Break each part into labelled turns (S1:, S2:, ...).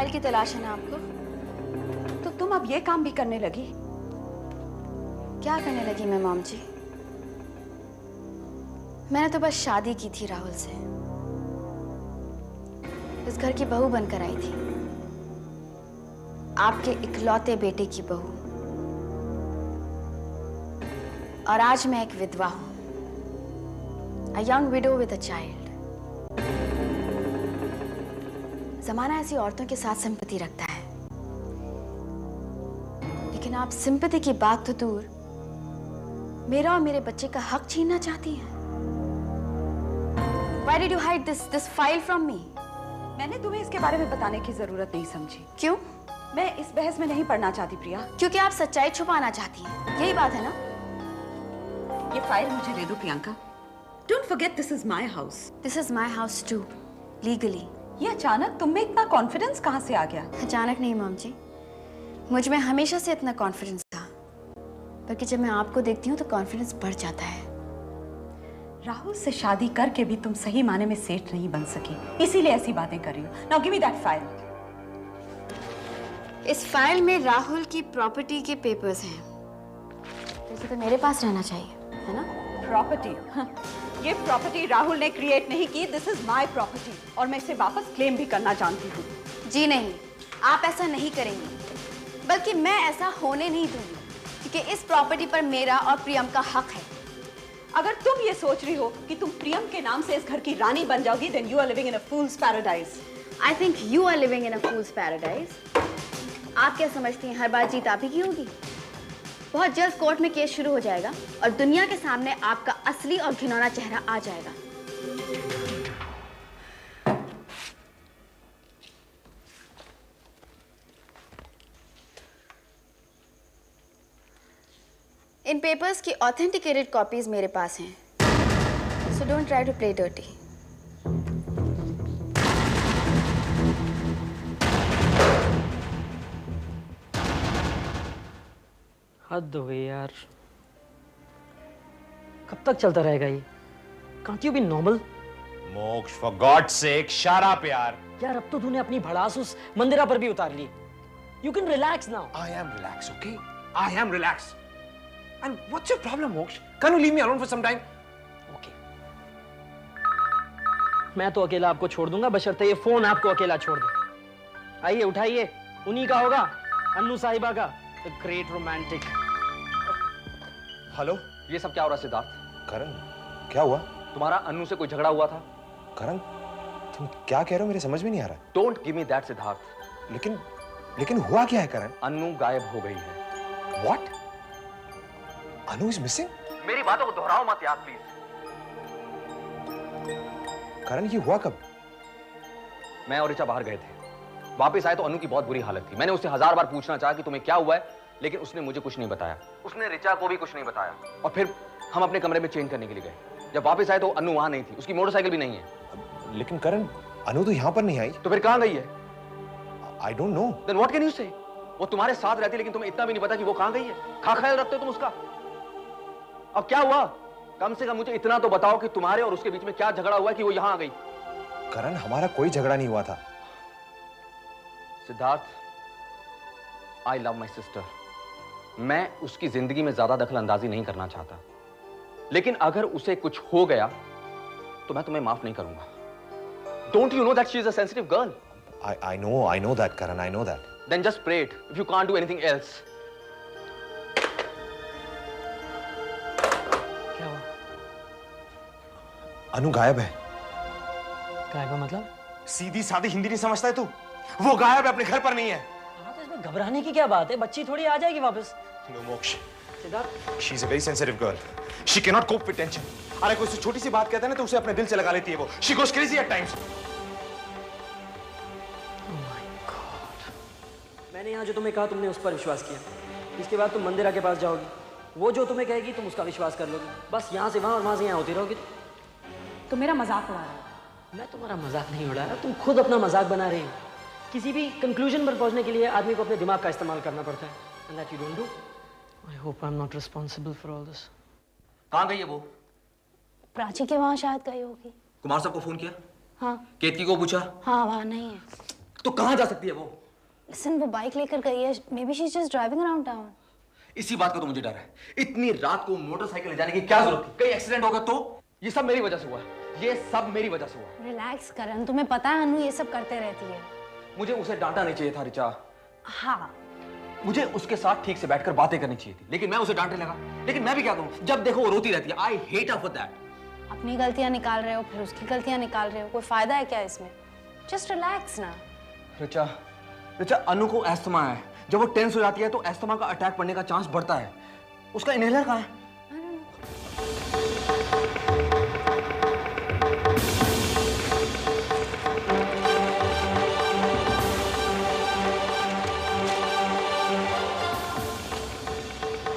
S1: File की तलाश है ना आपको?
S2: तो तुम अब ये काम भी करने लगी?
S1: क्या करने लगी मैं मॉम जी? मैंने तो बस शादी की थी राहुल से। इस घर की बहू बनकर आई थी, आपके इकलौते बेटे की बहू। और आज मैं एक विधवा हूं, a young widow with a child। जमाना ऐसी औरतों के साथ सिंपैथी रखता है, लेकिन आप सिंपैथी की बात तो दूर, मेरा और मेरे बच्चे का हक छीनना चाहती हैं। Why did you hide this file from me?
S2: मैंने तुम्हें इसके बारे में बताने की जरूरत नहीं समझी।
S1: क्यों?
S2: मैं इस बहस में नहीं पढ़ना चाहती प्रिया।
S1: क्योंकि आप सच्चाई छुपाना चाहती हैं, यही बात है ना?
S2: ये फाइल मुझे दे दो Priyanka. Don't forget this is my house.
S1: This is my house too, legally।
S2: ये अचानक तुम में इतना कॉन्फिडेंस कहाँ से आ गया?
S1: अचानक नहीं मॉम जी, मुझ में हमेशा से इतना कॉन्फिडेंस था, बल्कि जब मैं आपको देखती हूँ तो कॉन्फिडेंस बढ़ जाता है।
S2: राहुल से शादी करके भी तुम सही माने में सेठ नहीं बन सकी, इसीलिए ऐसी बातें कर रही हो। Now give me that file.
S1: इस फाइल में राहुल की प्रॉपर्टी के पेपर्स हैं, जैसे तो मेरे पास रहना चाहिए, है ना?
S2: प्रॉपर्टी? ये प्रॉपर्टी राहुल ने क्रिएट नहीं की। दिस इज माई प्रॉपर्टी और मैं इसे वापस क्लेम भी करना जानती हूँ।
S1: जी नहीं, आप ऐसा नहीं करेंगी, बल्कि मैं ऐसा होने नहीं दूंगी, क्योंकि इस प्रॉपर्टी पर मेरा और प्रियम का हक है।
S2: अगर तुम ये सोच रही हो कि तुम प्रियम के नाम से इस घर की रानी बन जाओगी, then you are living in a fool's paradise.
S1: I think you are living in a fool's paradise. आप क्या समझती हैं, हर बार जीत आप ही की होगी? बहुत जल्द कोर्ट में केस शुरू हो जाएगा और दुनिया के सामने आपका असली और घिनौना चेहरा आ जाएगा। इन पेपर्स की ऑथेंटिकेटेड कॉपीज मेरे पास हैं, so don't try to play dirty.
S3: हद हो गई यार, कब तक चलता रहेगा ये? Can't you be normal?
S4: मोक्ष, for God's sake, shut up यार।
S3: यार अब तो तूने अपनी भड़ास उस मंदिरा पर भी उतार ली। You can relax now.
S4: I am relaxed, okay? I am relaxed. And what's your problem, Moksh? Can't you leave me alone for some time?
S3: Okay. मैं तो अकेला आपको छोड़ दूंगा, बशर्ते ये फोन आपको अकेला छोड़ दे। आइए उठाइए, उन्हीं का होगा, अन्नू साहिबा का, the great romantic।
S4: हेलो,
S5: ये सब क्या हो रहा सिद्धार्थ?
S4: करण, क्या हुआ?
S5: तुम्हारा अन्नू से कोई झगड़ा हुआ था?
S4: करण, तुम क्या कह रहे हो? मेरे समझ में नहीं आ रहा।
S5: Don't give me that Siddharth.
S4: लेकिन हुआ क्या है करण?
S5: अन्नू गायब हो गई है।
S4: What? Anu is missing?
S5: मेरी बातों को दोहराओ मत यार प्लीज।
S4: करण, ये हुआ कब?
S5: मैं और ऋचा बाहर गए थे, वापस आए तो अनु की बहुत बुरी हालत थी। मैंने उससे 1000 बार पूछना चाहा कि तुम्हें क्या हुआ है, लेकिन उसने मुझे कुछ नहीं बताया। उसने ऋचा को भी कुछ नहीं बताया। और फिर हम अपने कमरे में चेंज करने के लिए गए। जब वापस आए तो अनु वहां नहीं थी, उसकी मोटरसाइकिल भी नहीं है।
S4: लेकिन करण, अनु तो यहाँ पर नहीं आई।
S5: तो फिर कहां गई है?
S4: I don't know.
S5: Then what can you say? वो तुम्हारे साथ रहती, लेकिन तुम्हें इतना भी नहीं पता कि वो कहां गई है। ख्याल रखते हो तुम उसका। अब क्या हुआ? कम से कम मुझे इतना तो बताओ कि तुम्हारे और उसके बीच में क्या झगड़ा हुआ है कि वो यहां आ गई।
S4: करण, हमारा कोई झगड़ा नहीं हुआ था।
S5: Siddharth, I love my sister. मैं उसकी जिंदगी में ज्यादा दखल अंदाजी नहीं करना चाहता, लेकिन अगर उसे कुछ हो गया तो मैं तुम्हें माफ नहीं करूंगा। Don't you know that she is a sensitive girl?
S4: I know that, Karan, I know that.
S5: Then just pray it if you can't do anything else.
S3: क्या हुआ?
S4: अनु गायब है।
S3: गायब है मतलब?
S4: सीधी सादी हिंदी नहीं समझता है तू? वो गायब है, अपने घर पर नहीं है।
S3: हाँ तो इसमें घबराने की क्या बात है? बच्ची थोड़ी आ जाएगी वापस।
S4: No, Moksh.
S3: Siddharth,
S4: She is a very sensitive girl. She cannot cope with tension. अरे कोई छोटी सी बात कहता है ना तो उसे अपने दिल से लगा लेती है वो। She goes crazy at times.
S3: oh my God. मैंने यहाँ जो तुम्हें कहा तुमने उस पर विश्वास किया। इसके बाद तुम मंदिरा के पास जाओगी, वो जो तुम्हें कहेगी तुम उसका विश्वास कर लोगी। बस यहाँ से वहाँ और वहाँ से यहाँ होती रहोगी।
S2: तो मेरा मजाक उड़ा रहा है?
S3: मैं तुम्हारा मजाक नहीं उड़ा रहा, तुम खुद अपना मजाक बना रही हो। किसी भी कंक्लूजन पर पहुंचने के लिए आदमी को अपने दिमाग का इस्तेमाल करना पड़ता है। And that you don't do. I hope I'm not responsible for all this.
S5: कहां गई है वो?
S1: प्राची के वहाँ शायद गई होगी।
S5: कुमार साहब को फोन किया?
S1: हाँ।
S5: केतकी को पूछा?
S1: हाँ, वहाँ नहीं है।
S5: तो कहाँ जा सकती है वो?
S6: Listen, वो बाइक लेकर गई है. Maybe she's just driving around town.
S5: इसी बात का तो मुझे डर है. इतनी रात को मोटरसाइकिल ले जाने की क्या जरूरत थी? कहीं एक्सीडेंट होगा तो? ये सब मेरी वजह से हुआ है. ये सब मेरी वजह से हुआ है.
S6: Relax करण, तुम्हें पता है अनु ये सब करते रहती है.
S5: मुझे उसे डांटना नहीं चाहिए था रिचा.
S6: हाँ.
S5: मुझे उसके साथ ठीक से बैठकर बातें करनी चाहिए थी, लेकिन मैं उसे डांटने लगा. लेकिन मैं भी क्या करूं? जब देखो वो रोती रहती है. I hate her for that.
S6: अपनी गलतियां निकाल रहे हो, फिर उसकी गलतियां निकाल रहे हो. कोई फायदा है क्या इसमें? Just relax ना.
S5: रिचा, अनु को एस्थमा है. जब वो टेंस हो जाती है तो एस्थमा का अटैक पड़ने का चांस बढ़ता है. उसका इनहेलर कहाँ है?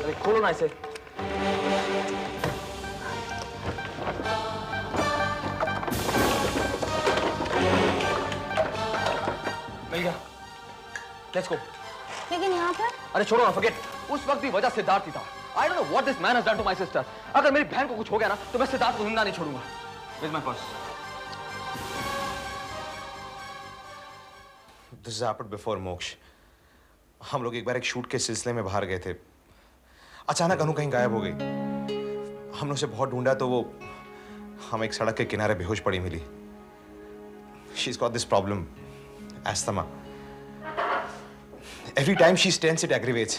S5: अरे खोलो ना इसे. मिल गया. Let's go.
S6: लेकिन यहाँ पर
S5: अरे छोड़ो ना, forget. उस वक्त भी वजह सिद्धार्थ ही था. I don't know what this man has done to my sister. अगर मेरी बहन को कुछ हो गया ना तो मैं सिद्धार्थ को जिंदा नहीं छोड़ूंगा. Where's my purse?
S4: This has happened before, मोक्ष. हम लोग एक बार एक शूट के सिलसिले में बाहर गए थे. अचानक अनु कहीं गायब हो गई. हमने उसे बहुत ढूंढा तो वो हम एक सड़क के किनारे बेहोश पड़ी मिली. She's got this problem, asthma. Every time she's tense, it aggravates,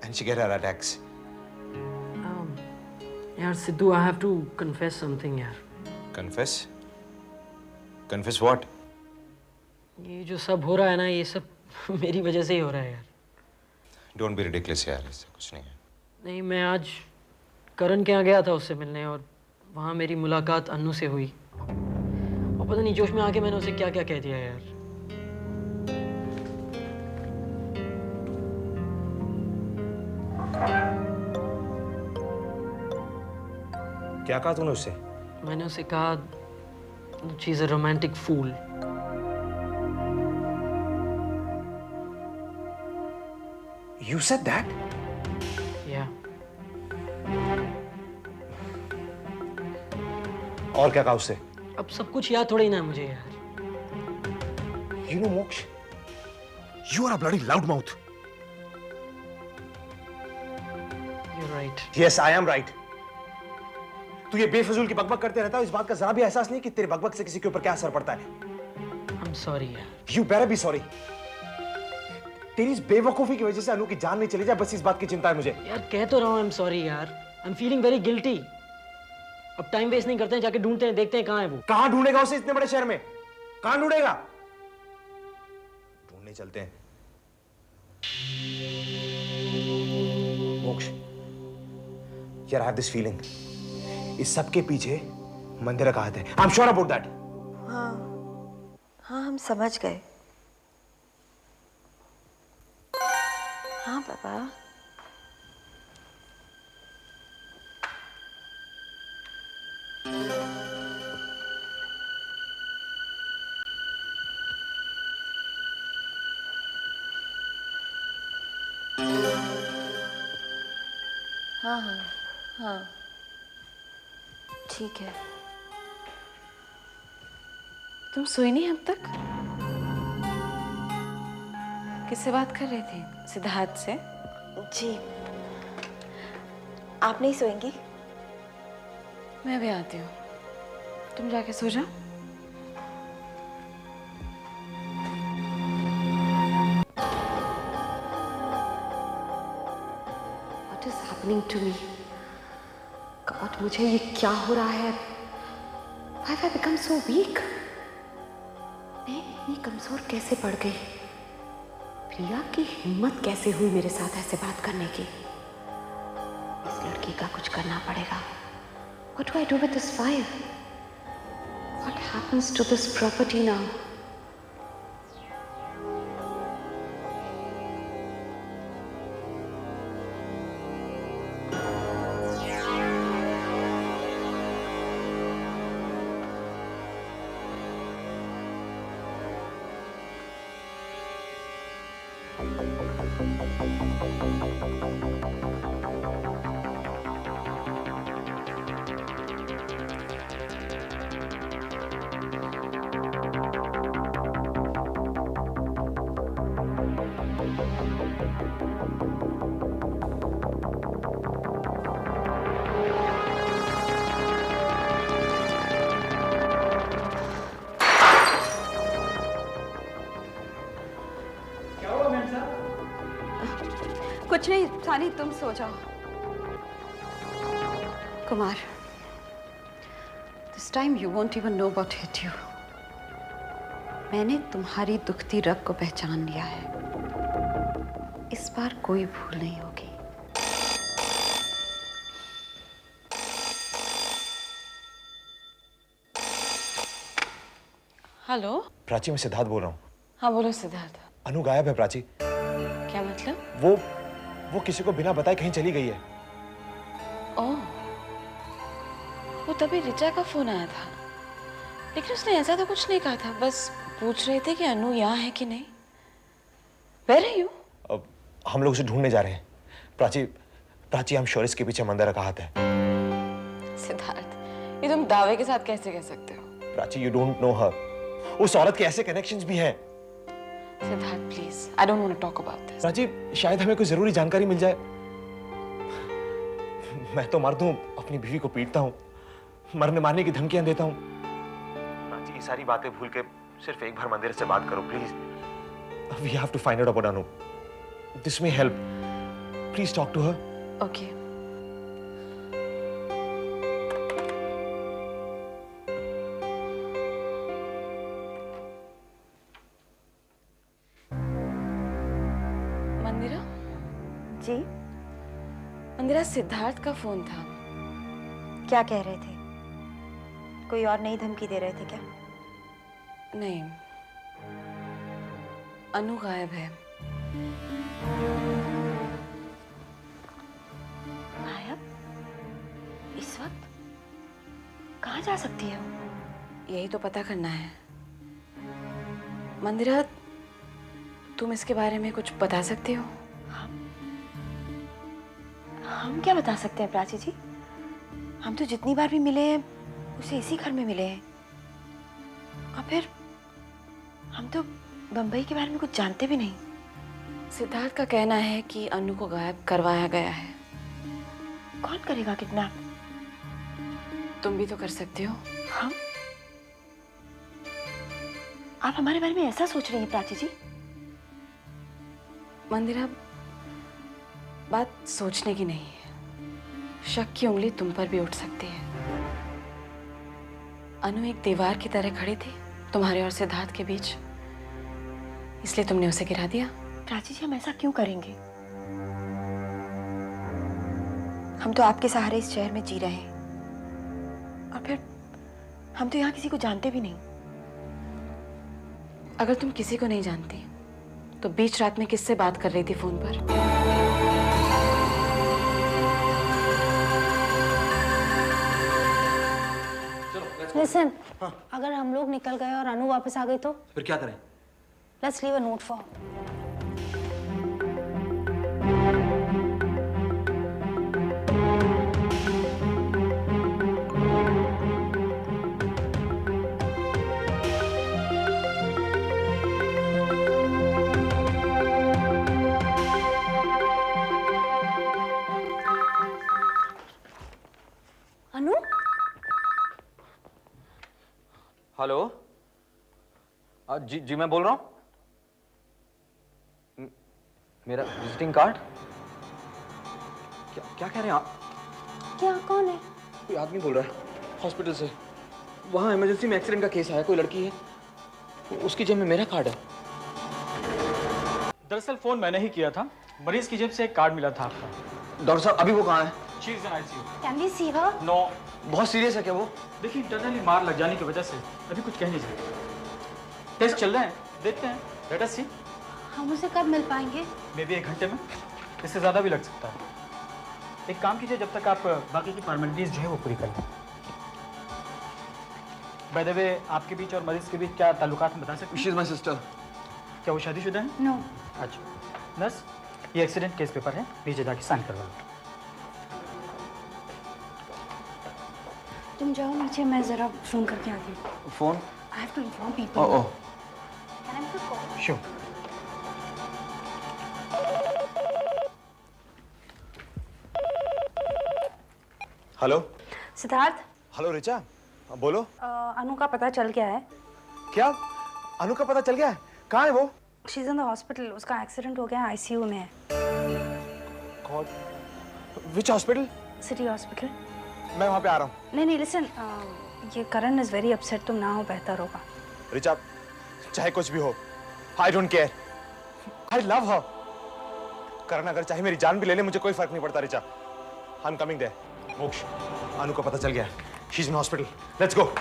S4: and she gets her attacks.
S3: यार Sidhu, I have to confess something यार.
S4: Confess? Confess what?
S3: ये जो सब हो रहा है ना, ये सब मेरी वजह से ही हो रहा है यार.
S4: Don't be ridiculous यार, ऐसा कुछ नहीं है.
S3: नहीं, मैं आज करण के यहाँ गया था उससे मिलने, और वहाँ मेरी मुलाकात अन्नू से हुई. और पता नहीं जोश में आके मैंने उसे क्या क्या कह दिया यार.
S4: क्या कहा तूने उससे?
S3: मैंने उसे कहा she is a romantic fool.
S4: You said that?
S3: या
S4: और क्या कहा उससे?
S3: अब सब कुछ याद थोड़ी ना है मुझे यार.
S4: You know, Moksh, you are a bloody loudmouth.
S3: You're right.
S4: Yes, I am right. तू ये बेफजूल की बकबक करते रहता है, इस बात का जरा भी एहसास नहीं कि तेरे बकबक से किसी के ऊपर क्या असर पड़ता है.
S3: I'm sorry यार.
S4: You better be sorry. तेरी इस बेवकूफी की वजह से अनु की जान नहीं चली जाए, बस इस बात की चिंता है मुझे.
S3: यार कह तो रहा हूँ I'm sorry यार. I'm feeling very guilty. अब टाइम वेस्ट नहीं करते हैं, जाके ढूंढते हैं, देखते हैं कहाँ है वो.
S4: कहां ढूंढेगा उसे इतने बड़े शहर में? कहां ढूंढेगा? ढूंढने चलते हैं. मोक्ष, यार I have this feeling. इस सब के पीछे मंदिर का हाथ है. I'm sure about that.
S7: हाँ हम समझ गए. हाँ पापा. हाँ हाँ हाँ ठीक है. तुम सोई नहीं अब तक? किससे बात कर रही थी? सिद्धार्थ से?
S8: जी. आप नहीं सोएंगी?
S7: मैं भी आती हूँ. तुम जाके सो जाओ.
S8: What is happening to me? God, मुझे ये क्या हो रहा है? Why have I become so weak? मैं इतनी कमजोर कैसे पड़ गई? प्रिया की हिम्मत कैसे हुई मेरे साथ ऐसे बात करने की? इस लड़की का कुछ करना पड़ेगा. What do I do with this file? What happens to this property now?
S2: कुछ नहीं सानी, तुम सो जाओ। Kumar, this time you won't even know what hit you. मैंने तुम्हारी दुखती रग को पहचान लिया है। इस बार कोई भूल नहीं होगी।
S7: हेलो।
S4: प्राची, मैं सिद्धार्थ बोल रहा हूँ।
S7: हाँ बोलो सिद्धार्थ।
S4: अनु गायब है प्राची।
S7: क्या मतलब?
S4: वो किसी को बिना बताए कहीं चली गई है।
S7: ओह, वो तभी रिचा का फोन आया था, लेकिन उसने ऐसा तो कुछ नहीं कहा था, बस पूछ रहे थे कि अनु यहाँ है कि नहीं। Where are you?
S4: अब हम लोग उसे ढूंढने जा रहे हैं। प्राची हम श्योर इसके पीछे मंदिरा का हाथ है।
S7: सिद्धार्थ, ये तुम दावे के साथ कैसे कह सकते हो?
S4: Prachi, you don't know her. उस औरत के ऐसे कनेक्शंस भी हैं।
S7: Siddharth please, I don't want to talk about this.
S4: Prachi, शायद हमें कोई जरूरी जानकारी मिल जाए। मैं तो मर्द हूं, अपनी बीवी को पीटता हूं, मरने मारने की धमकियां देता हूं। प्राची, ये सारी बातें भूल के सिर्फ एक बार मंदिर से बात करो please. We have to find out about Anu. This may help. Please talk to her.
S7: Okay. Mandira
S9: ji,
S7: Mandira, Siddharth का फोन था।
S9: क्या कह रहे थे? कोई और नई धमकी दे रहे थे क्या?
S7: नहीं, अनु गायब है।
S9: गायब? इस वक्त? कहाँ जा सकती है वो?
S7: यही तो पता करना है। मंदिरा, तुम इसके बारे में कुछ बता सकते हो?
S9: हम क्या बता सकते हैं प्राची जी? हम तो जितनी बार भी मिले हैं उसे इसी घर में मिले हैं, और फिर हम तो बंबई के बारे में कुछ जानते भी नहीं।
S7: सिद्धार्थ का कहना है कि अनु को गायब करवाया गया है।
S9: कौन करेगा किडनैप?
S7: तुम भी तो कर सकते हो।
S9: हम? आप हमारे बारे में ऐसा सोच रही हैं प्राची जी?
S7: मंदिरा, बात सोचने की नहीं है। शक की उंगली तुम पर भी उठ सकती है। अनु एक दीवार की तरह खड़ी थी तुम्हारे और सिद्धार्थ के बीच, इसलिए तुमने उसे गिरा दिया।
S9: प्राची जी, हम ऐसा क्यों करेंगे? हम तो आपके सहारे इस शहर में जी रहे हैं, और फिर हम तो यहाँ किसी को जानते भी नहीं।
S7: अगर तुम किसी को नहीं जानती तो बीच रात में किससे बात कर रही थी फोन पर?
S6: लिसन, अगर हम लोग निकल गए और अनु वापस आ गई तो
S5: फिर क्या करें?
S6: Let's leave a note for. Anu?
S5: Hello. जी मैं बोल रहा हूँ। मेरा विजिटिंग कार्ड? क्या कह रहे हैं आप?
S6: क्या? कौन है?
S5: कोई आदमी बोल रहा है हॉस्पिटल से। वहाँ इमरजेंसी में एक्सीडेंट का केस आया, कोई लड़की है, उसकी जेब में मेरा कार्ड है।
S10: दरअसल फोन मैंने ही किया था। मरीज की जेब से एक कार्ड मिला था आपका।
S5: डॉक्टर साहब, अभी वो कहाँ है?
S10: She is in ICU.
S6: Can we see her?
S10: No.
S5: बहुत सीरियस है क्या वो?
S10: देखिए, इंटरनली मार लग जाने की वजह से अभी कुछ कह नहीं सकते। टेस्ट चल रहे हैं, देखते हैं। लेट अस सी।
S6: हम उसे कब मिल पाएंगे?
S10: मे बी 1 घंटे में, इससे ज़्यादा भी लग सकता है। एक काम कीजिए, जब तक आप बाकी की फॉर्मेलिटीज़ जो है वो पूरी कर लें। बाय द वे, आपके बीच और मरीज के बीच क्या ताल्लुकात हम बता सकते हैं?
S5: She is my sister.
S10: क्या वो शादीशुदा है?
S6: नो।
S10: अच्छा नर्स, ये एक्सीडेंट केस पेपर है, नीचे जाके साइन करवा लो।
S6: तुम जाओ नीचे, मैं जरा फोन करके आती हूँ।
S5: Phone?
S6: I have to inform people.
S5: Oh.
S6: Can I make a call?
S10: Sure.
S4: Hello
S11: Siddharth,
S4: hello Richa, बोलो।
S11: अनु का पता चल गया है।
S4: क्या? अनु का पता चल गया है? कहाँ है वो?
S11: She is in the hospital. उसका एक्सीडेंट हो गया, आईसीयू में है।
S4: गॉड, विच हॉस्पिटल?
S11: City hospital.
S4: मैं वहाँ पे आ रहा हूँ।
S11: नहीं लिसन, ये करण इज वेरी अपसेट। तुम ना हो बेहतर होगा।
S4: रिचा, चाहे कुछ भी हो, I don't care, I love her. Karan अगर चाहे मेरी जान भी ले ले, मुझे कोई फर्क नहीं पड़ता Richa. I am coming there. Moksh, Anu को पता चल गया, she is in hospital, let's go.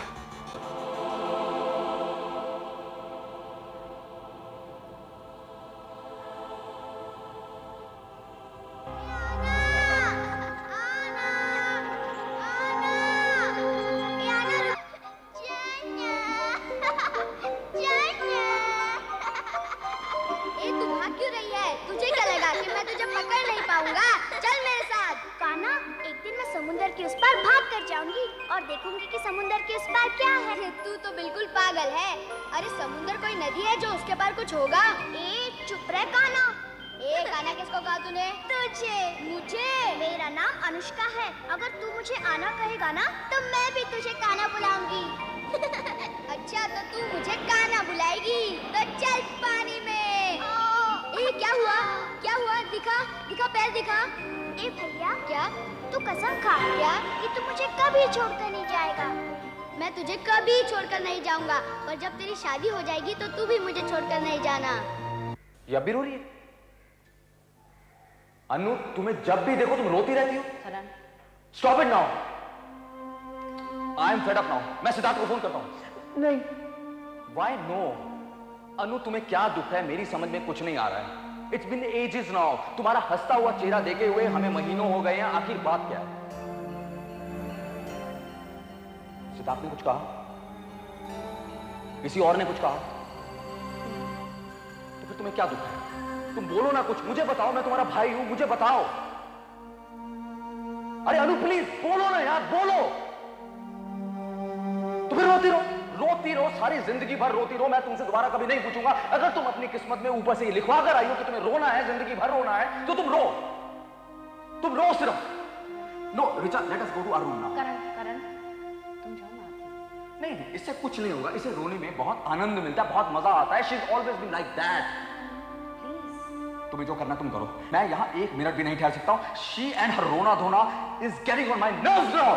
S12: तू तो बिल्कुल पागल है। अरे समुंदर कोई नदी है जो उसके पार कुछ होगा? चुप रह काना। काना किसको कहा तूने? तुझे। मुझे? मेरा नाम अनुष्का है। अगर तू मुझे आना कहेगा ना तो मैं भी तुझे काना बुलाऊंगी। अच्छा, तो तू मुझे काना बुलाएगी? तो चल पानी में। क्या हुआ? क्या हुआ? दिखा दिखा, पैर दिखा। भैया, क्या तू कसम खा क्या कि तू मुझे कभी छोड़कर नहीं जाएगा? मैं तुझे कभी छोड़कर नहीं जाऊंगा, और जब तेरी शादी हो जाएगी तो तू भी मुझे छोड़कर नहीं जाना।
S5: ये अब भी रो रही है? अनु, तुम्हें जब भी देखो तुम रोती रहती हो। Stop it now. I am fed up now. मैं सिद्धार्थ को फोन करता हूं।
S3: नहीं।
S5: Why no? अनु, तुम्हें क्या दुख है? मेरी समझ में कुछ नहीं आ रहा है। It's been ages now. तुम्हारा हंसता हुआ चेहरा देखे हुए हमें महीनों हो गए हैं। आखिर बात क्या है? सिद्धार्थ ने कुछ कहा? किसी और ने कुछ कहा? तो फिर तुम्हें क्या दुख है? तुम बोलो ना कुछ, मुझे बताओ। मैं तुम्हारा भाई हूं, मुझे बताओ। अरे अनु प्लीज बोलो ना यार, बोलो। तो फिर रोती रहो सारी जिंदगी भर रोती रहो। मैं तुमसे दोबारा कभी नहीं पूछूंगा। अगर तुम अपनी किस्मत में ऊपर से ये लिखवा कर आई हो कि तुम्हें रोना है, जिंदगी भर रोना है, तो तुम रो सिर्फ। No Richa, let us go to our room now.
S11: Karan, तुम जाओ ना।
S5: नहीं, इससे कुछ नहीं होगा। इसे रोने में बहुत आनंद मिलता है, बहुत मजा आता है। She is always been like that. तुम्हें जो करना तुम करो। मैं यहां एक मिनट भी नहीं ठहर सकता हूं। शी एंड हर रोना धोना is getting on my nerves now.